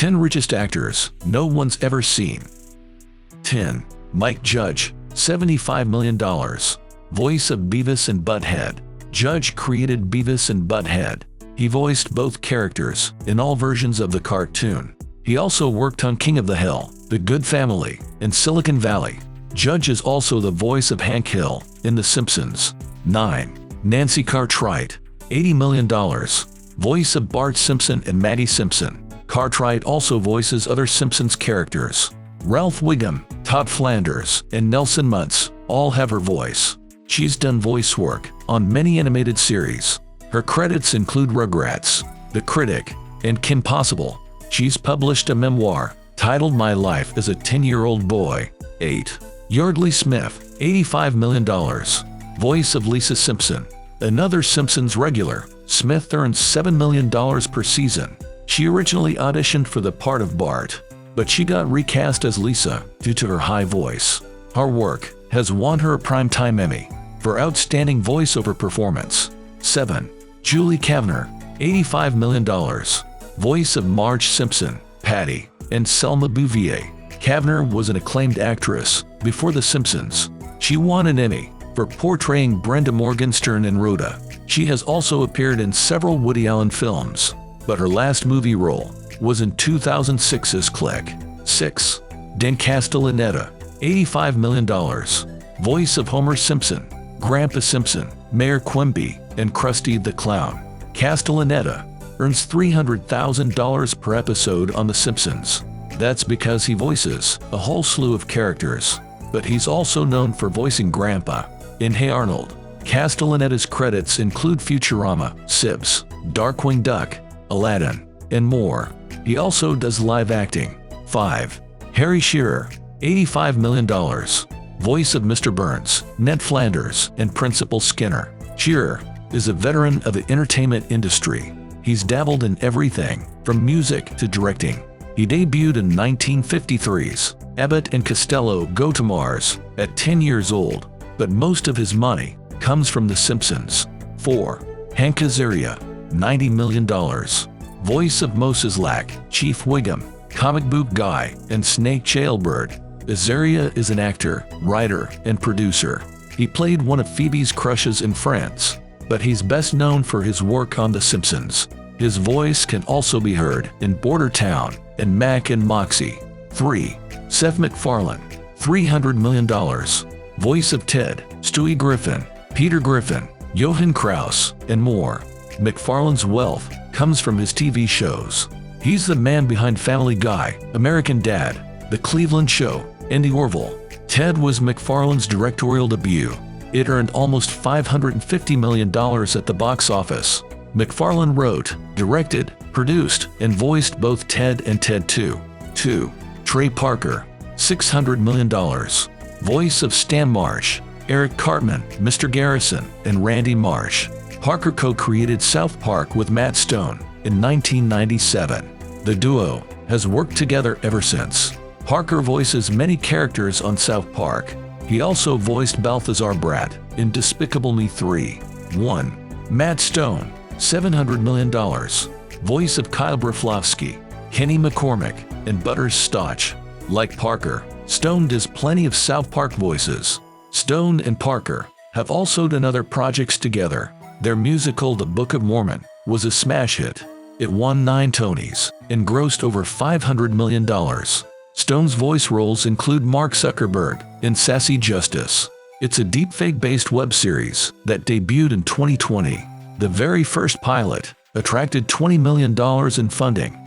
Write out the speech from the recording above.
10 richest actors no one's ever seen. 10. Mike Judge, $75 million. Voice of Beavis and Butthead. Judge created Beavis and Butthead. He voiced both characters in all versions of the cartoon. He also worked on King of the Hill, The Good Family, and Silicon Valley. Judge is also the voice of Hank Hill in The Simpsons. 9. Nancy Cartwright, $80 million. Voice of Bart Simpson and Maddie Simpson. Cartwright also voices other Simpsons characters. Ralph Wiggum, Todd Flanders, and Nelson Muntz all have her voice. She's done voice work on many animated series. Her credits include Rugrats, The Critic, and Kim Possible. She's published a memoir titled My Life as a 10-Year-Old Boy. 8. Yardley Smith, $85 million. Voice of Lisa Simpson. Another Simpsons regular, Smith earns $7 million per season. She originally auditioned for the part of Bart, but she got recast as Lisa due to her high voice. Her work has won her a Primetime Emmy for outstanding voiceover performance. 7. Julie Kavner, $85 million. Voice of Marge Simpson, Patty, and Selma Bouvier. Kavner was an acclaimed actress before The Simpsons. She won an Emmy for portraying Brenda Morgenstern in Rhoda. She has also appeared in several Woody Allen films, but her last movie role was in 2006's Click. 6. Dan Castellaneta, $85 million. Voice of Homer Simpson, Grandpa Simpson, Mayor Quimby, and Krusty the Clown. Castellaneta earns $300,000 per episode on The Simpsons. That's because he voices a whole slew of characters, but he's also known for voicing Grandpa in Hey Arnold. Castellaneta's credits include Futurama, Sibs, Darkwing Duck, Aladdin, and more. He also does live acting. 5. Harry Shearer, $85 million. Voice of Mr. Burns, Ned Flanders, and Principal Skinner. Shearer is a veteran of the entertainment industry. He's dabbled in everything from music to directing. He debuted in 1953's Abbott and Costello Go to Mars at 10 years old, but most of his money comes from The Simpsons. 4. Hank Azaria, $90 million. Voice of Moses Lack, Chief Wiggum, Comic Book Guy, and Snake Jailbird. Azaria is an actor, writer, and producer. He played one of Phoebe's crushes in Friends, but he's best known for his work on The Simpsons. His voice can also be heard in Border Town and Mac and Moxie. 3. Seth MacFarlane, $300 million. Voice of Ted, Stewie Griffin, Peter Griffin, Johan Kraus, and more. MacFarlane's wealth comes from his TV shows. He's the man behind Family Guy, American Dad, The Cleveland Show, and The Orville. Ted was MacFarlane's directorial debut. It earned almost $550 million at the box office. MacFarlane wrote, directed, produced, and voiced both Ted and Ted 2. 2. Trey Parker, $600 million. Voice of Stan Marsh, Eric Cartman, Mr. Garrison, and Randy Marsh. Parker co-created South Park with Matt Stone in 1997. The duo has worked together ever since. Parker voices many characters on South Park. He also voiced Balthazar Bratt in Despicable Me 3. 1. Matt Stone, $700 million. Voice of Kyle Broflovsky, Kenny McCormick, and Butters Stotch. Like Parker, Stone does plenty of South Park voices. Stone and Parker have also done other projects together. Their musical The Book of Mormon was a smash hit. It won 9 Tonys and grossed over $500 million. Stone's voice roles include Mark Zuckerberg in Sassy Justice. It's a deepfake-based web series that debuted in 2020. The very first pilot attracted $20 million in funding